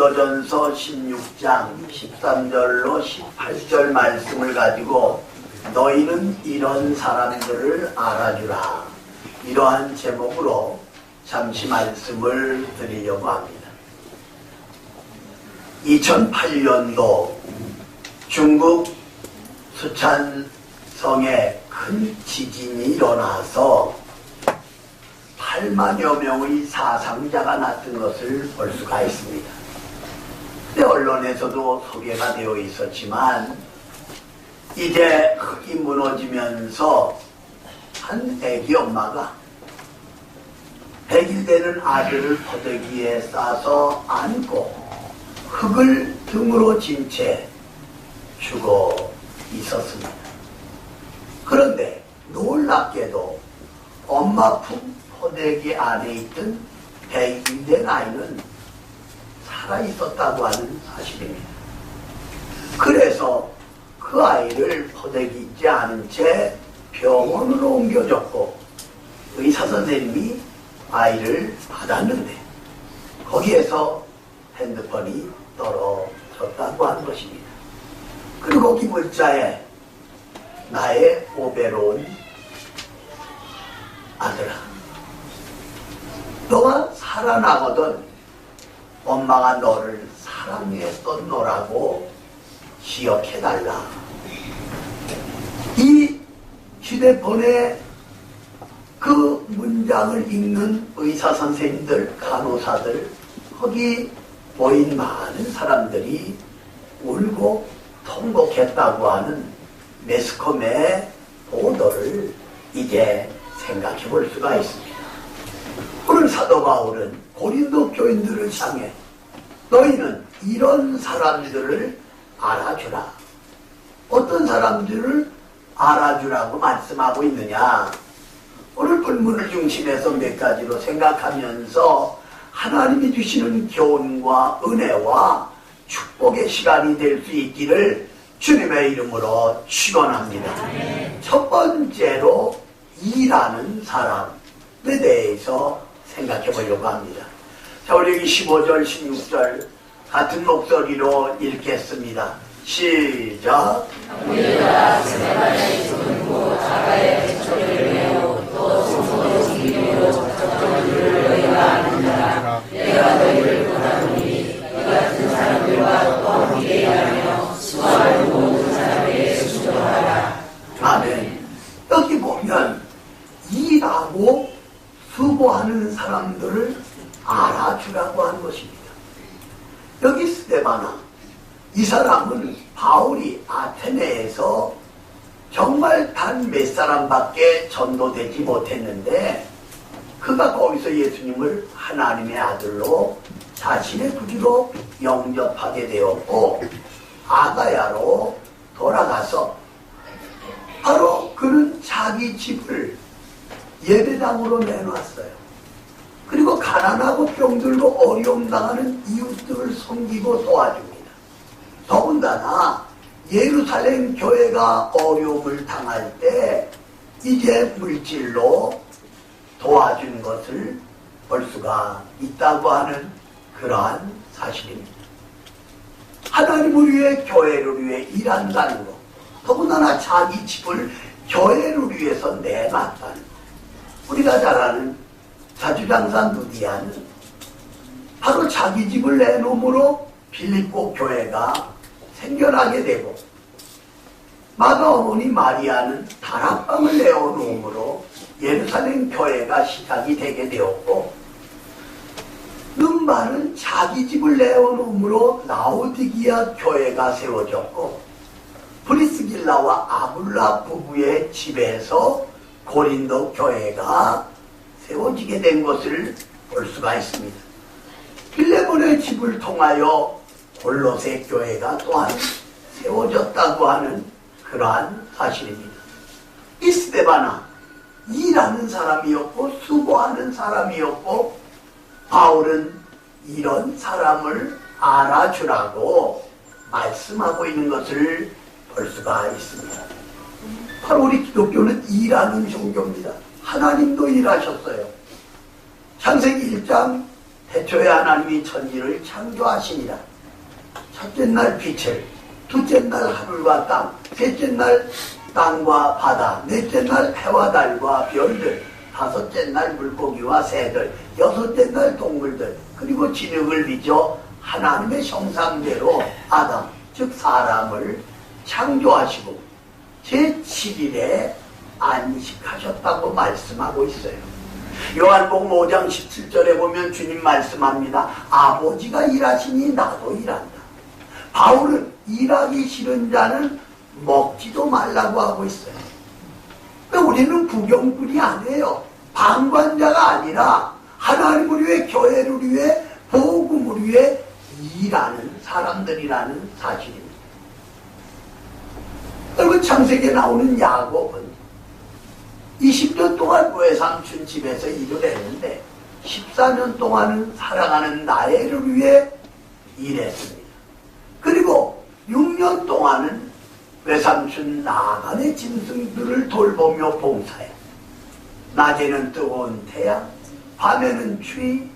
고린도전서 16장 13절로 18절 말씀을 가지고 너희는 이런 사람들을 알아주라, 이러한 제목으로 잠시 말씀을 드리려고 합니다. 2008년도 중국 수촨성에 큰 지진이 일어나서 8만여 명의 사상자가 났던 것을 볼 수가 있습니다. 근데 언론에서도 소개가 되어 있었지만 이제 흙이 무너지면서 한 애기 엄마가 100일 되는 아들을 포대기에 싸서 안고 흙을 등으로 진 채 죽어 있었습니다. 그런데 놀랍게도 엄마 품 포대기 안에 있던 100일 된 아이는 살아있었다고 하는 사실입니다. 그래서 그 아이를 포대기 있지 않은 채 병원으로 옮겨졌고 의사 선생님이 아이를 받았는데 거기에서 핸드폰이 떨어졌다고 하는 것입니다. 그리고 기물자에 나의 오배로운 아들아, 너가 살아나거든 엄마가 너를 사랑했었노라고 기억해달라. 이 휴대폰에 그 문장을 읽는 의사 선생님들, 간호사들, 거기 보인 많은 사람들이 울고 통곡했다고 하는 매스컴의 보도를 이제 생각해 볼 수가 있습니다. 오늘 사도 바울은 고린도 교인들을 향해 너희는 이런 사람들을 알아주라. 어떤 사람들을 알아주라고 말씀하고 있느냐. 오늘 본문을 중심해서 몇 가지로 생각하면서 하나님이 주시는 교훈과 은혜와 축복의 시간이 될 수 있기를 주님의 이름으로 축원합니다. 첫 번째로 일하는 사람에 대해서 생각해 보려고 합니다. 자, 우리 여기 15절, 16절 같은 목소리로 읽겠습니다. 시작. 우리가 스데반의 죽음고 자가의 대초를 내어 또 성도의 죽임으로 적정한 줄을 너희가 아느니라. 내가 너희를 보다보니 이 같은 사람들과 또 함께 일하며 수고하는 모든 사람에게 수고하라. 아멘. 여기 보면 일하고 수고하는 사람들을 알아주라고 하는 것입니다. 여기 스데바나, 이 사람은 바울이 아테네에서 정말 단 몇 사람밖에 전도되지 못했는데 그가 거기서 예수님을 하나님의 아들로 자신의 구주로 영접하게 되었고 아가야로 돌아가서 바로 그는 자기 집을 예배당으로 내놨어요. 그리고 가난하고 병들고 어려움 당하는 이웃들을 섬기고 도와줍니다. 더군다나 예루살렘 교회가 어려움을 당할 때 이제 물질로 도와준 것을 볼 수가 있다고 하는 그러한 사실입니다. 하나님을 위해 교회를 위해 일한다는 것, 더군다나 자기 집을 교회를 위해서 내놨다는 것. 우리가 잘 아는 자주장사 누디아는 바로 자기 집을 내놓음으로 빌립보 교회가 생겨나게 되고 마가 어머니 마리아는 다락방을 내어놓음으로 예루살렘 교회가 시작이 되게 되었고 눈바는 자기 집을 내어놓음으로 라오디기아 교회가 세워졌고 브리스길라와 아굴라 부부의 집에서 고린도 교회가 세워지게 된 것을 볼 수가 있습니다. 빌레몬의 집을 통하여 골로새 교회가 또한 세워졌다고 하는 그러한 사실입니다. 이 스데바나, 일하는 사람이었고 수고하는 사람이었고 바울은 이런 사람을 알아주라고 말씀하고 있는 것을 볼 수가 있습니다. 바로 우리 기독교는 일하는 종교입니다. 하나님도 일하셨어요. 창세기 1장 태초에 하나님이 천지를 창조하시니라. 첫째 날 빛을, 둘째 날 하늘과 땅, 셋째 날 땅과 바다, 넷째 날 해와 달과 별들, 다섯째 날 물고기와 새들, 여섯째 날 동물들, 그리고 진흙을 빚어 하나님의 형상대로 아담, 즉 사람을 창조하시고 제7일에 안식하셨다고 말씀하고 있어요. 요한복음 5장 17절에 보면 주님 말씀합니다. 아버지가 일하시니 나도 일한다. 바울은 일하기 싫은 자는 먹지도 말라고 하고 있어요. 그러니까 우리는 구경꾼이 아니에요. 방관자가 아니라 하나님을 위해, 교회를 위해, 복음을 위해 일하는 사람들이라는 사실입니다. 그리고 창세기에 나오는 야곱은 20년 동안 외삼촌 집에서 일을 했는데 14년 동안은 살아가는 나해를 위해 일했습니다. 그리고 6년 동안은 외삼촌 나간의 짐승들을 돌보며 봉사해. 낮에는 뜨거운 태양, 밤에는 추위,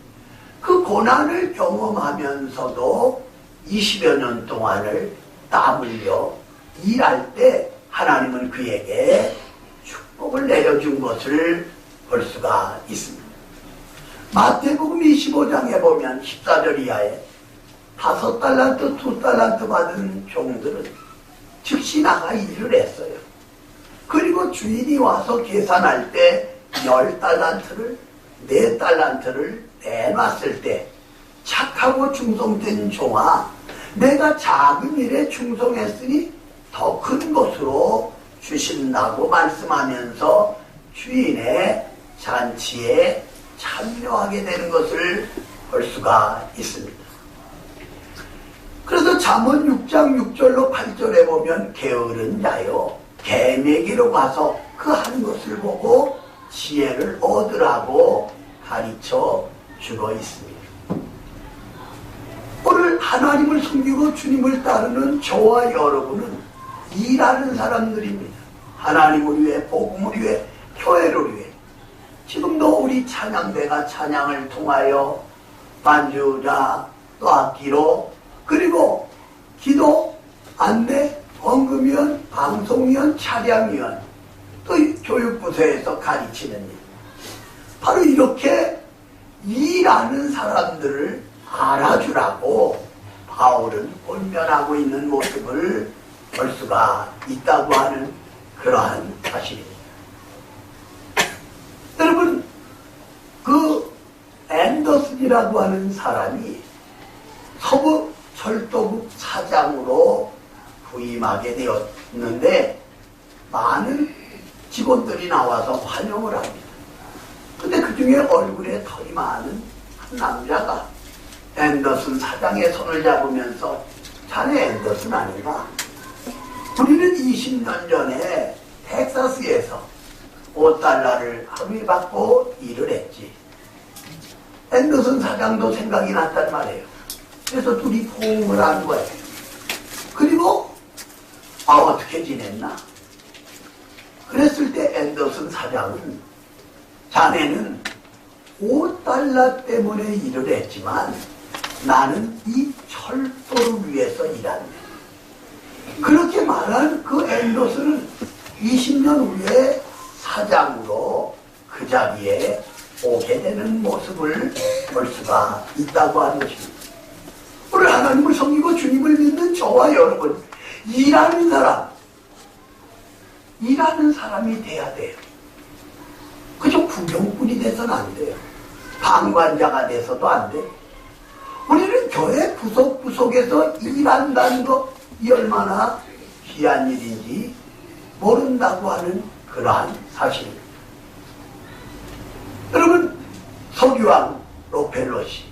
그 고난을 경험하면서도 20여 년 동안을 땀 흘려 일할 때 하나님은 그에게 축복을 내려준 것을 볼 수가 있습니다. 마태복음 25장에 보면 14절 이하에 5달란트, 2달란트 받은 종들은 즉시 나가 일을 했어요. 그리고 주인이 와서 계산할 때 10달란트를, 4달란트를 내놨을 때 착하고 충성된 종아, 내가 작은 일에 충성했으니 더 큰 것으로 주신다고 말씀하면서 주인의 잔치에 참여하게 되는 것을 볼 수가 있습니다. 그래서 잠언 6장 6절로 8절에 보면 게으른 자여 개미에게로 가서 그 한 것을 보고 지혜를 얻으라고 가르쳐 주고 있습니다. 오늘 하나님을 섬기고 주님을 따르는 저와 여러분은 일하는 사람들입니다. 하나님을 위해, 복음을 위해, 교회를 위해. 지금도 우리 찬양대가 찬양을 통하여 반주자, 또 악기로, 그리고 기도, 안내, 헌금위원, 방송위원, 차량위원, 또 교육부서에서 가르치는 일. 바로 이렇게 일하는 사람들을 알아주라고 바울은 권면하고 있는 모습을 볼 수가 있다고 하는 그러한 사실입니다. 여러분, 그 앤더슨이라고 하는 사람이 서부 철도국 사장으로 부임하게 되었는데 많은 직원들이 나와서 환영을 합니다. 근데 그 중에 얼굴에 털이 많은 한 남자가 앤더슨 사장의 손을 잡으면서 자네 앤더슨 아닌가? 우리는 20년 전에 텍사스에서 5달러를 하루에 받고 일을 했지. 앤더슨 사장도 생각이 났단 말이에요. 그래서 둘이 포옹을 한 거예요. 그리고 어떻게 지냈나? 그랬을 때 앤더슨 사장은 자네는 5달러 때문에 일을 했지만 나는 이 철도를 위해서 일한다. 그렇게 말한 그 앤더슨은 20년 후에 사장으로 그 자리에 오게 되는 모습을 볼 수가 있다고 하는 것입니다. 오늘 하나님을 섬기고 주님을 믿는 저와 여러분, 일하는 사람이 돼야 돼요. 그저 구경꾼이 돼서는 안 돼요. 방관자가 돼서도 안 돼요. 우리는 교회 구석구석에서 일한다는 것이 얼마나 귀한 일인지 모른다고 하는 그러한 사실입니다. 여러분, 석유왕 로펠롯이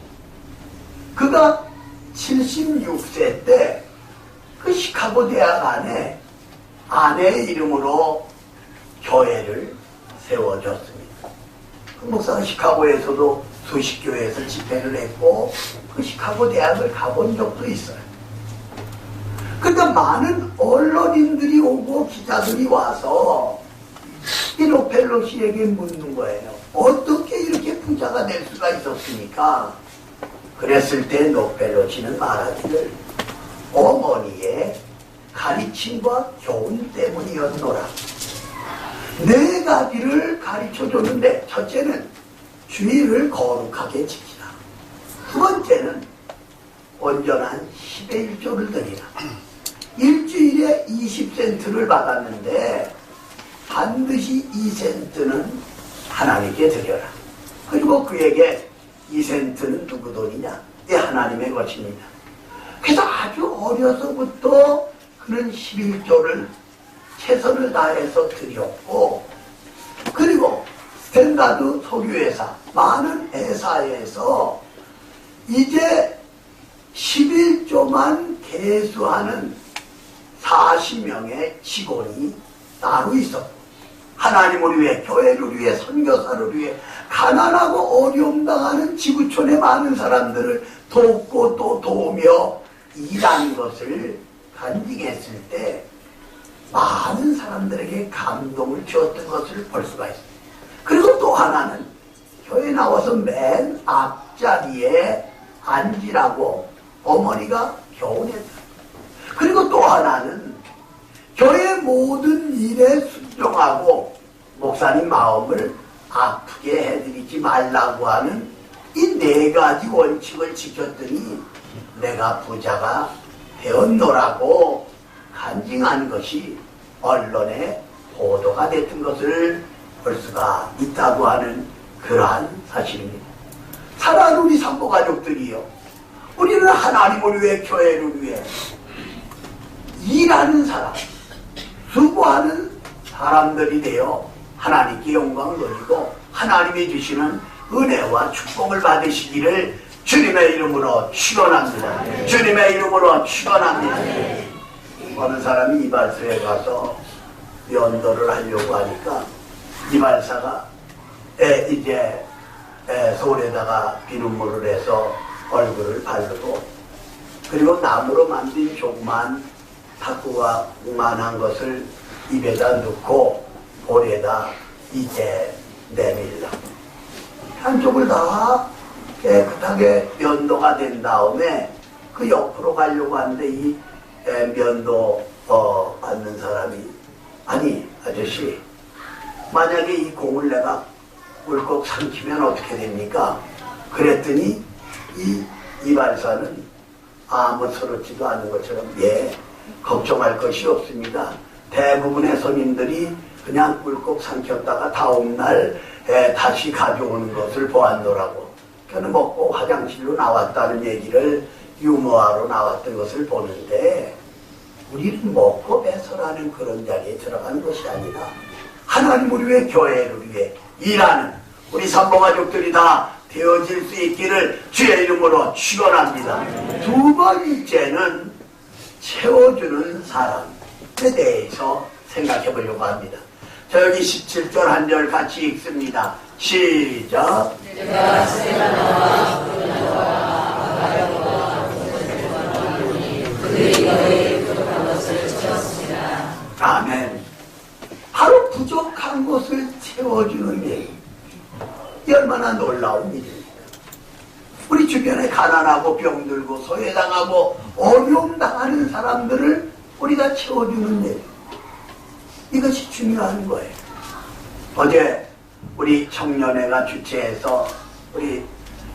그가 76세 때 그 시카고 대학 안에 아내의 이름으로 교회를 세워줬습니다. 그 목사가 시카고에서도 수십 교회에서 집회를 했고 그 시카고 대학을 가본 적도 있어요. 그러니까 많은 언론인들이 오고 기자들이 와서 이 로펠로 씨에게 묻는 거예요. 어떻게 이렇게 부자가 될 수가 있었습니까? 그랬을 때 노펠로치는 말하기를 어머니의 가르침과 교훈 때문이었노라. 네 가지를 가르쳐줬는데, 첫째는 주의를 거룩하게 지키라. 두 번째는 온전한 10의 1조를 드리라. 일주일에 20센트를 받았는데 반드시 2센트는 하나님께 드려라. 그리고 그에게 2센트는 누구 돈이냐? 이 하나님의 것입니다. 그래서 아주 어려서부터 그는 11조를 최선을 다해서 드렸고, 그리고 스탠다드 석유회사, 많은 회사에서 이제 11조만 개수하는 40명의 직원이 따로 있었고, 하나님을 위해, 교회를 위해, 선교사를 위해 가난하고 어려움 당하는 지구촌의 많은 사람들을 돕고 또 도우며 일하는 것을 간직했을 때 많은 사람들에게 감동을 주었던 것을 볼 수가 있습니다. 그리고 또 하나는 교회 나와서 맨 앞자리에 앉으라고 어머니가 교훈했다. 그리고 또 하나는 교회 모든 일에 순종하고 목사님 마음을 아프게 해드리지 말라고 하는 이 네 가지 원칙을 지켰더니 내가 부자가 되었노라고 간증한 것이 언론에 보도가 됐던 것을 볼 수가 있다고 하는 그러한 사실입니다. 사랑하는 우리 산모가족들이요, 우리는 하나님을 위해, 교회를 위해 일하는 사람, 수고하는 사람들이 되어 하나님께 영광을 돌리고 하나님이 주시는 은혜와 축복을 받으시기를 주님의 이름으로 축원합니다. 주님의 이름으로 축원합니다. 어느 사람이 이발소에 가서 면도를 하려고 하니까 이발사가 이제 손에다가 비눗물을 해서 얼굴을 바르고, 그리고 나무로 만든 조그만 탁구와 만한 것을 입에다 넣고 볼에다 이제 내밀라. 한쪽을 다 깨끗하게 면도가 된 다음에 그 옆으로 가려고 하는데 이 면도 받는 사람이, 아니 아저씨, 만약에 이 공을 내가 꿀꺽 삼키면 어떻게 됩니까? 그랬더니 이 이발사는 아무렇지도 않은 것처럼, 예, 걱정할 것이 없습니다. 대부분의 손님들이 그냥 꿀꺽 삼켰다가 다음날 다시 가져오는 것을 보았노라고. 저는 먹고 화장실로 나왔다는 얘기를 유머화로 나왔던 것을 보는데, 우리는 먹고 배설하는 그런 자리에 들어가는 것이 아니라 하나님을 위해, 교회를 위해 일하는 우리 산모가족들이 다 되어질 수 있기를 주의 이름으로 축원합니다. 두 번째는 채워주는 사람에 대해서 생각해 보려고 합니다. 자, 여기 17절 한 절 같이 읽습니다. 시작. 내가 세라나와 그나와 아가야와 그들이 너의 부족한 것을 채웠습니다. 아멘. 바로 부족한 것을 채워주는 일. 이 얼마나 놀라운 일입니까? 우리 주변에 가난하고 병들고 소외당하고 어려움 당하는 사람들을 우리가 채워주는 일. 이것이 중요한 거예요. 어제 우리 청년회가 주최해서 우리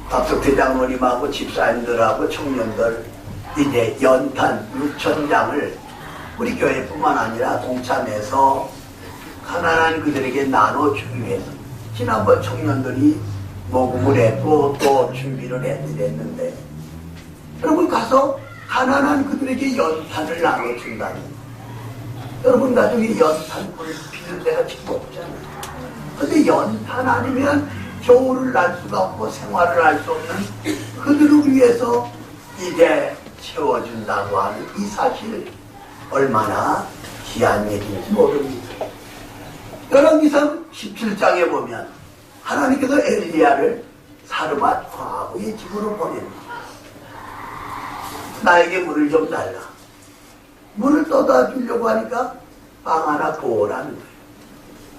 박석태 장로님하고 집사님들하고 청년들 이제 연탄 6,000장을 우리 교회뿐만 아니라 동참해서 가난한 그들에게 나눠주기 위해서 지난번 청년들이 모금을 했고 또 준비를 했는데, 여러분 가서 가난한 그들에게 연탄을 나눠준다는, 여러분 나중에 연탄불 피는 데가 지금 없잖아요. 근데 연탄 아니면 겨울을 날 수가 없고 생활을 할 수 없는 그들을 위해서 이제 채워준다고 하는 이 사실, 얼마나 귀한 얘기인지 모릅니다. 열왕기상 17장에 보면 하나님께서 엘리야를 사르밧 과부의 집으로 보냅니다. 나에게 물을 좀 달라. 물을 떠다 주려고 하니까 빵 하나 구워라는 거예요.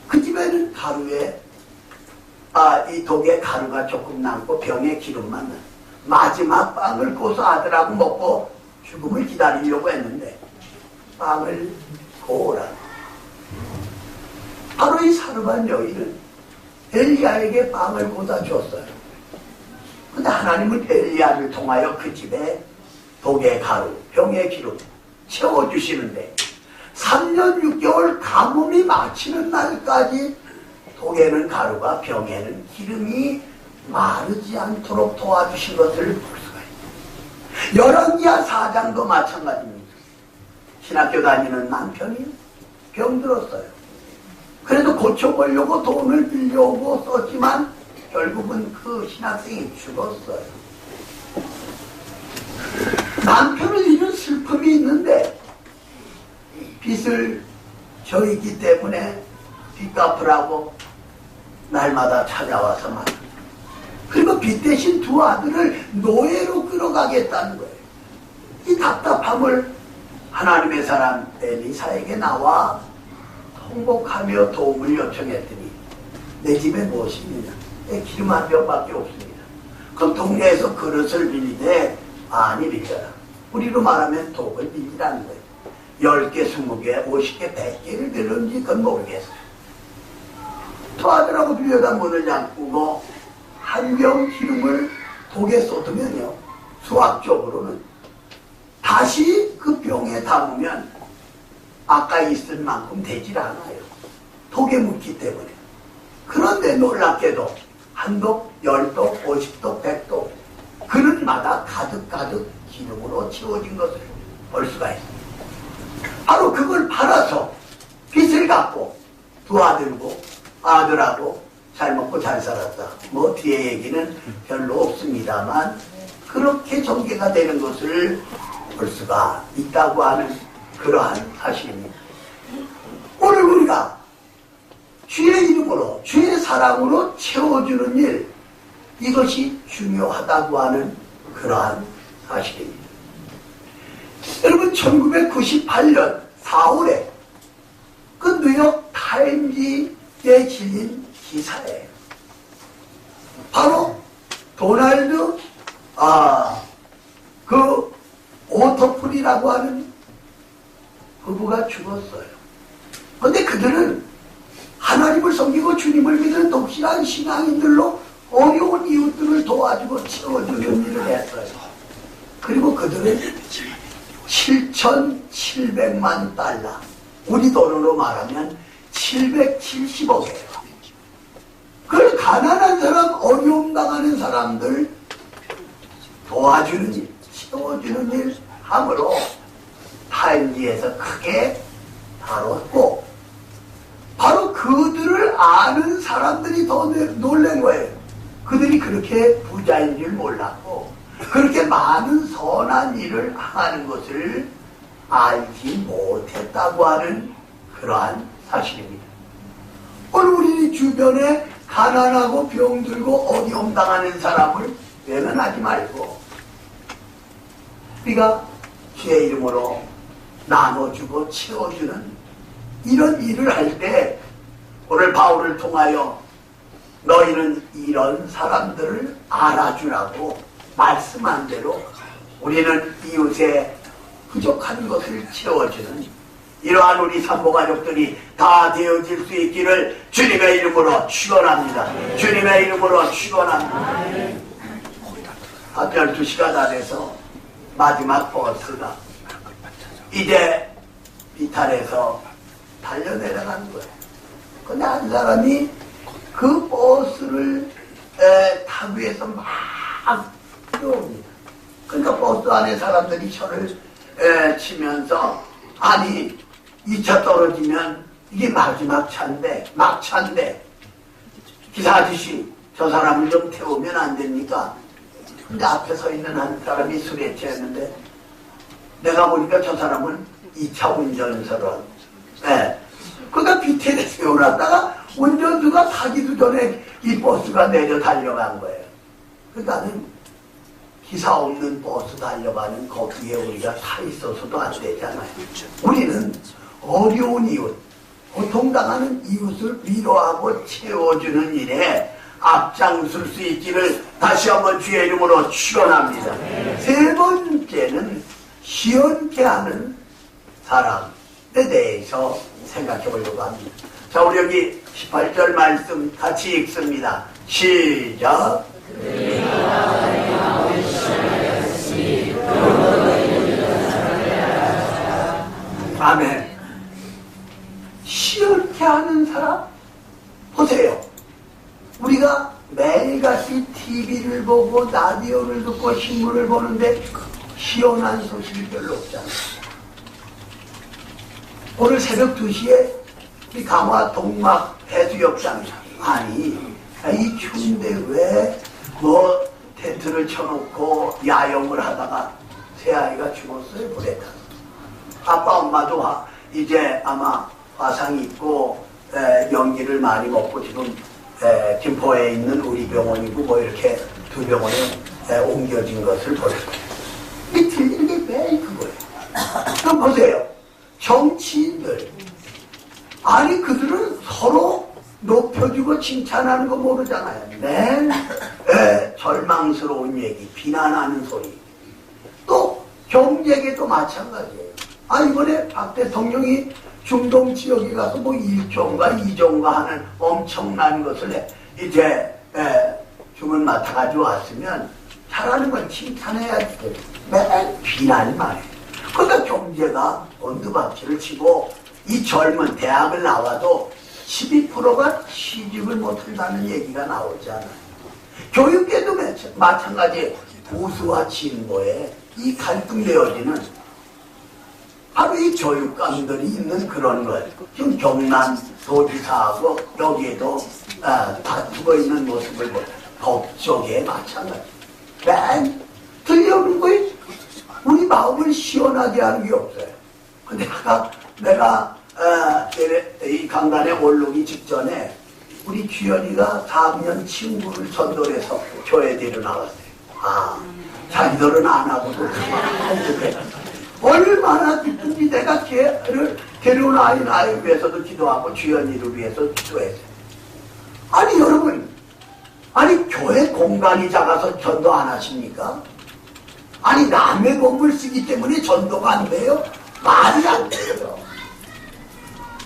그 집에는 가루에 이 독에 가루가 조금 남고 병에 기름만 나. 마지막 빵을 고서 아들하고 먹고 죽음을 기다리려고 했는데 빵을 고오라. 바로 이 사르반 여인은 엘리야에게 빵을 고다 줬어요. 근데 하나님은 엘리야를 통하여 그 집에 독의 가루, 병의 기름 채워주시는데 3년 6개월 가뭄이 마치는 날까지 독에는 가루가 병에는 기름이 마르지 않도록 도와주신 것을 볼 수가 있어요. 열왕기하 4장도 마찬가지입니다. 신학교 다니는 남편이 병들었어요. 그래도 고쳐보려고 돈을 빌려오고 썼지만 결국은 그 신학생이 죽었어요. 남편을 잃은 슬픔이 있는데 빚을 져있기 때문에 빚 갚으라고 날마다 찾아와서 말합니다. 그리고 빚 대신 두 아들을 노예로 끌어가겠다는 거예요. 이 답답함을 하나님의 사람 엘리사에게 나와 통곡하며 도움을 요청했더니 내 집에 무엇이 있느냐? 내 기름 한 병밖에 없습니다. 그럼 동네에서 그릇을 빌리되 많이 빌려라. 우리로 말하면 독을 빌리라는 거예요. 10개, 20개, 50개, 100개를 빌렸는지 그건 모르겠어요. 두 아들하고 빌려다 문을 잠그고 한 병 기름을 독에 쏟으면요, 수학적으로는 다시 그 병에 담으면 아까 있을 만큼 되질 않아요. 독에 묻기 때문에. 그런데 놀랍게도 한 독, 10독, 50독, 100독 그릇마다 가득가득 기름으로 채워진 것을 볼 수가 있습니다. 바로 그걸 팔아서 빚을 갚고 두 아들하고 잘 먹고 잘 살았다. 뭐 뒤에 얘기는 별로 없습니다만 그렇게 전개가 되는 것을 볼 수가 있다고 하는 그러한 사실입니다. 오늘 우리가 주의 이름으로 주의 사랑으로 채워주는 일, 이것이 중요하다고 하는 그러한 사실입니다. 여러분 1998년 4월에 그 뉴욕 타임즈에 실린 기사예요. 바로 도널드 그 오토풀이라고 하는 부부가 죽었어요. 그런데 그들은 하나님을 섬기고 주님을 믿는 독실한 신앙인들로 어려운 이웃들을 도와주고 채워주는 일을 했어요. 그리고 그들은 7,700만 달러, 우리 돈으로 말하면 770억이에요. 그걸 가난한 사람, 어려움 당하는 사람들 도와주는 일, 채워주는 일 함으로 타임지에서 크게 다뤘고, 바로 그들을 아는 사람들이 더 놀란 거예요. 그들이 그렇게 부자인 줄 몰랐고 그렇게 많은 선한 일을 하는 것을 알지 못했다고 하는 그러한 사실입니다. 오늘 우리 주변에 가난하고 병들고 어려움 당하는 사람을 외면하지 말고 우리가 주의 이름으로 나눠주고 채워주는 이런 일을 할 때 오늘 바울을 통하여 너희는 이런 사람들을 알아주라고 말씀한 대로 우리는 이웃의 부족한 것을 채워주는 이러한 우리 산모가족들이 다 되어질 수 있기를 주님의 이름으로 축원합니다. 주님의 이름으로 축원합니다. 12시가 다 돼서 마지막 버스가 이제 비탈에서 달려내려가는 거예요. 근데 한 사람이 그 버스를 타기 위해서 막 뛰어옵니다. 그러니까 버스 안에 사람들이 혀를 치면서 아니 2차 떨어지면 이게 마지막 차인데 막차인데 기사 아저씨 저 사람을 좀 태우면 안 됩니까? 근데 앞에 서 있는 한 사람이 술에 취했는데 내가 보니까 저 사람은 2차 운전사로 그러니까 비틀에 세워놨다가 운전수가 타기도 전에 이 버스가 내려 달려간 거예요. 그러니까는 기사 없는 버스 달려가는 거기에 우리가 타 있어서도 안 되잖아요. 우리는 어려운 이웃, 고통당하는 이웃을 위로하고 채워주는 일에 앞장설 수 있기를 다시 한번 주의 이름으로 축원합니다. 세 번째는 시원케 하는 사람에 대해서 생각해 보려고 합니다. 자, 우리 여기 18절 말씀 같이 읽습니다. 시작. 아멘. 시원케 하는 사람? 보세요. 우리가 매일같이 TV를 보고 라디오를 듣고 신문을 보는데 시원한 소식이 별로 없잖아요. 오늘 새벽 2시에 이 강화 동막 해수욕장, 아니 이 추운데 왜 뭐 텐트를 쳐놓고 야영을 하다가 새 아이가 죽었어요. 물에 타서. 아빠 엄마도 이제 아마 화상이 있고 연기를 많이 먹고 지금 김포에 있는 우리 병원이고 뭐 이렇게 두 병원에 옮겨진 것을 보셨어요. 이 틀리는 게 매일 그거예요. 그럼 보세요. 정치인들, 아니 그들은 서로 높여주고 칭찬하는 거 모르잖아요. 맨 절망스러운 얘기, 비난하는 소리. 또 경제계도 마찬가지예요. 아, 이번에 박 대통령이 중동 지역에 가서 뭐 1조인가 2조인가 하는 엄청난 것을 이제 주문 맡아가지고 왔으면 잘하는 건 칭찬해야지. 맨 비난만 해. 그러니까 경제가 언두박질을 치고 이 젊은 대학을 나와도 12%가 취직을 못한다는 얘기가 나오잖아요. 교육계도 마찬가지. 보수와 진보에 이 갈등되어지는 바로 이 교육감들이 있는 그런 것. 지금 경남 도지사하고 여기에도 다투고 있는 모습을 보면 법조계에 마찬가지. 맨 들려오는 거에 우리 마음을 시원하게 하는 게 없어요. 근데 아까 내가 이 강단에 오르기 직전에 우리 주연이가 4학년 친구를 전도해서 교회 데려나왔어요. 아, 자기들은 안 하고도 그래. 얼마나 기쁜지. 내가 걔를 데려온 아이를 위해서도 기도하고 주연이를 위해서 기도했어요. 아니 여러분, 아니 교회 공간이 작아서 전도 안 하십니까? 아니 남의 건물 쓰기 때문에 전도가 안 돼요? 말이 안 돼요.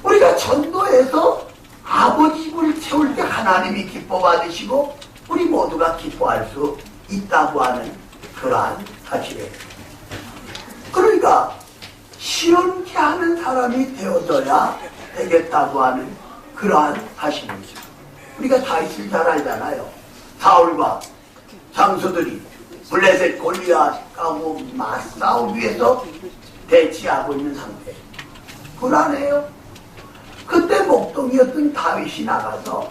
우리가 전도해서 아버지 집을 채울 때 하나님이 기뻐 받으시고 우리 모두가 기뻐할 수 있다고 하는 그러한 사실이에요. 그러니까 시원케 하는 사람이 되어져야 되겠다고 하는 그러한 사실입니다. 우리가 다윗을 잘 알잖아요. 사울과 장수들이 블레셋 골리앗하고 맞싸우기 위해서 대치하고 있는 상태. 불안해요. 그때 목동이었던 다윗이 나가서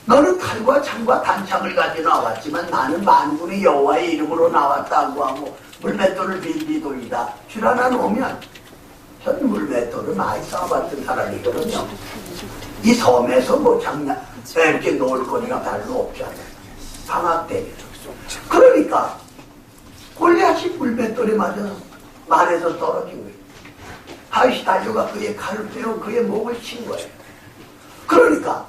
너는 칼과 창과 단창을 가지고 나왔지만 나는 만군의 여호와의 이름으로 나왔다고 하고 물맷돌을 빌비 돌리다 주라나 놓으면 전 물맷돌을 많이 쌓아봤던 사람이거든요. 이 섬에서 뭐 이렇게 놓을 거리가 별로 없잖아요. 방학 때면. 그러니까 골리앗이 물맷돌에 맞아서 떨어진 거예요. 다윗이 달려가 그의 칼을 빼어 그의 목을 친 거예요. 그러니까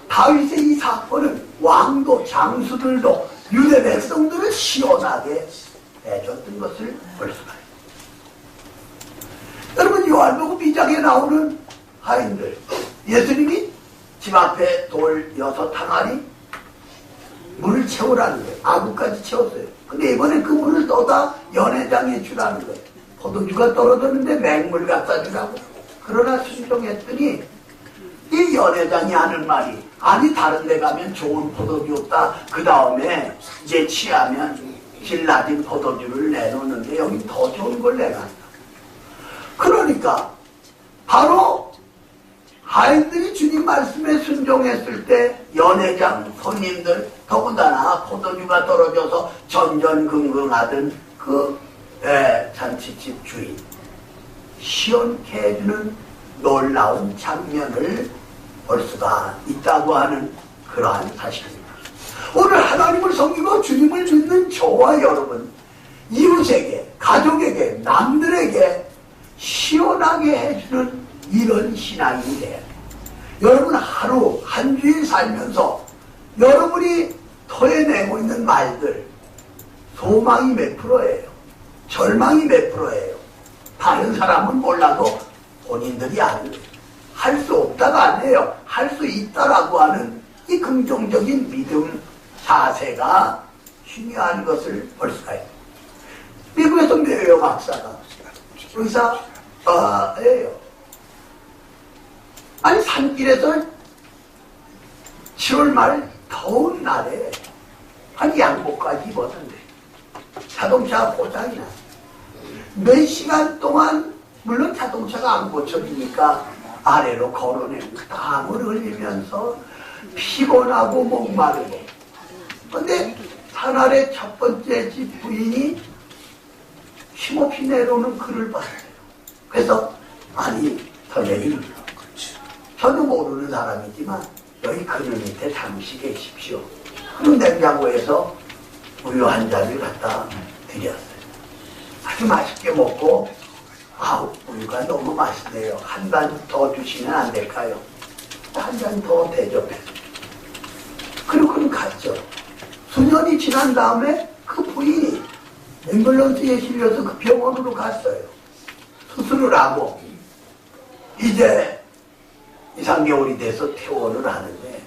다윗의 이 사건은 왕도 장수들도 유대 백성들을 시원하게 해줬던 것을 볼 수가 있어요. 여러분, 요한복음 2장에 나오는 하인들, 예수님이 집 앞에 돌 6항아리 물을 채우라는 거예요. 아구까지 채웠어요. 근데 이번에 그 물을 떠다 연회장에 주라는 거예요. 포도주가 떨어졌는데 맹물 갖다 주라고. 그러나 순종했더니 이 연회장이 하는 말이, 아니 다른 데 가면 좋은 포도주 없다. 그 다음에 이제 취하면 질 낮은 포도주를 내놓는데 여기 더 좋은 걸 내놨다. 그러니까 바로 하인들이 주님 말씀에 순종했을 때 연회장 손님들, 더군다나 포도주가 떨어져서 전전긍긍하던 그 잔치집 주인, 시원케 해주는 놀라운 장면을 볼 수가 있다고 하는 그러한 사실입니다. 오늘 하나님을 섬기고 주님을 믿는 저와 여러분, 이웃에게, 가족에게, 남들에게 시원하게 해주는 이런 신앙이 돼요. 여러분, 하루 한 주일 살면서 여러분이 토해내고 있는 말들, 소망이 몇 프로예요? 절망이 몇 프로예요? 다른 사람은 몰라도 본인들이 할 수 없다가 아니에요. 할 수 있다라고 하는 이 긍정적인 믿음 자세가 중요한 것을 볼 수가 있어요. 미국에서 메이어 박사가 의사예요. 아니 산길에서 7월 말 더운 날에 한 양복까지 입었는데 자동차 고장이 났어요. 몇 시간 동안 물론 자동차가 안 고쳐지니까 아래로 걸어내고 땀을 흘리면서 피곤하고 목마르고. 근데 산 아래 첫 번째 집 부인이 힘없이 내려오는 그를 봤어요. 그래서 아니 선생님, 저도 모르는 사람이지만 여기 그늘 밑에 잠시 계십시오. 그리고 냉장고에서 우유 한 잔을 갖다 드렸어요. 아주 맛있게 먹고 우유가 너무 맛있네요. 한 잔 더 주시면 안 될까요? 한 잔 더 대접했어요. 그리고 그는 갔죠. 수년이 지난 다음에 그 부인이 앰뷸런스에 실려서 그 병원으로 갔어요. 수술을 하고 이제 2, 3개월이 돼서 퇴원을 하는데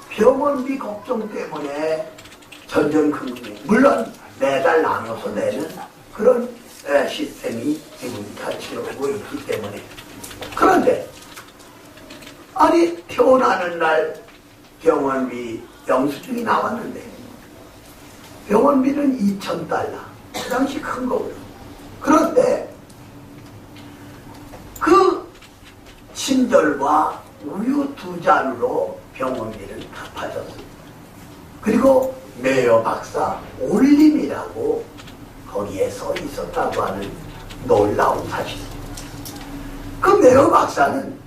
병원비 걱정 때문에 전전긍긍, 물론 매달 나눠서 내는 그런 시스템이 지금 같이 오고 있기 때문에. 그런데 아니 퇴원하는 날 병원비 영수증이 나왔는데 병원비는 $2,000. 그 당시 큰 거고요. 그런데 그 친절과 우유 2잔으로 병원비를 갚아줬습니다. 그리고 메이어 박사 올림이라고 거기에 써 있었다고 하는 놀라운 사실입니다. 그 메이어 박사는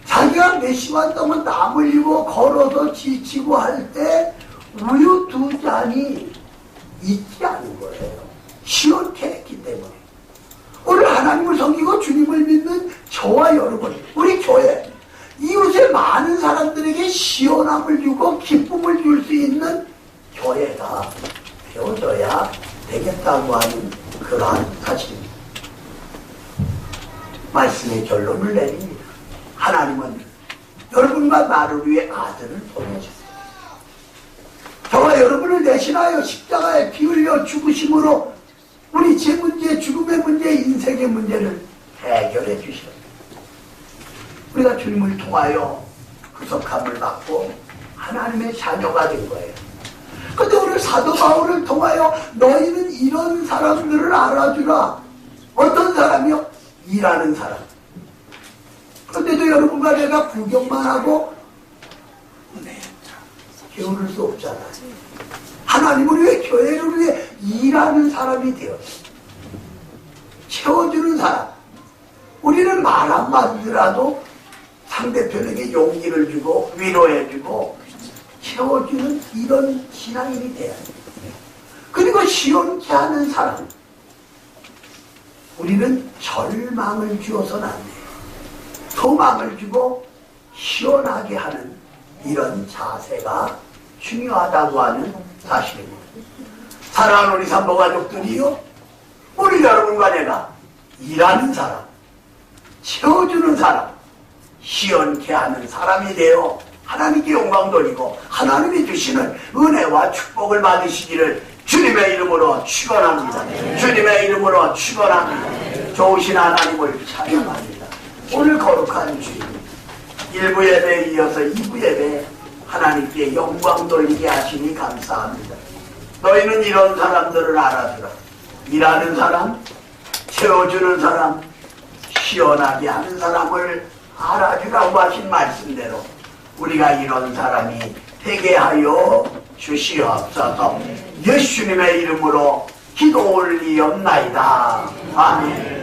자기가 몇 시간 동안 땀 흘리고 걸어서 지치고 할 때 우유 2잔이 있지 않은 거예요. 시원케 했기 때문에. 오늘 하나님을 섬기고 주님을 믿는 저와 여러분, 우리 교회, 이웃의 많은 사람들에게 시원함을 주고 기쁨을 줄 수 있는 교회가 되어져야 되겠다고 하는 그러한 사실입니다. 말씀의 결론을 내립니다. 하나님은 여러분과 나를 위해 아들을 보내주세요. 저와 여러분을 대신하여 십자가에 피 흘려 죽으심으로 우리 제 문제, 죽음의 문제, 인생의 문제를 해결해 주십니다. 우리가 주님을 통하여 구속함을 받고 하나님의 자녀가 된 거예요. 근데 오늘 사도 바울을 통하여 너희는 이런 사람들을 알아주라. 어떤 사람이요? 일하는 사람. 그런데도 여러분과 내가 구경만 하고 게으를 수 없잖아요. 하나님을 위해, 교회를 위해 일하는 사람이 되었어요. 채워주는 사람. 우리는 말 한마디라도 상대편에게 용기를 주고 위로해주고 채워주는 이런 신앙인이 돼야 돼요. 그리고 시원케 하는 사람. 우리는 절망을 주어서는 안 돼요. 소망을 주고 시원하게 하는 이런 자세가 중요하다고 하는 사실입니다. 사랑하는 우리 산모가족들이요, 우리 여러분과 내가 일하는 사람, 채워주는 사람, 시원케 하는 사람이 되어 하나님께 영광 돌리고 하나님이 주시는 은혜와 축복을 받으시기를 주님의 이름으로 축원합니다. 주님의 이름으로 축원합니다. 좋으신 하나님을 찬양합니다. 오늘 거룩한 주일 1부 예배에 이어서 2부 예배 하나님께 영광 돌리게 하시니 감사합니다. 너희는 이런 사람들을 알아주라. 일하는 사람, 채워주는 사람, 시원하게 하는 사람을 알아주라고 하신 말씀대로 우리가 이런 사람이 되게 하여 주시옵소서. 예수님의 이름으로 기도 올리옵나이다. 아멘.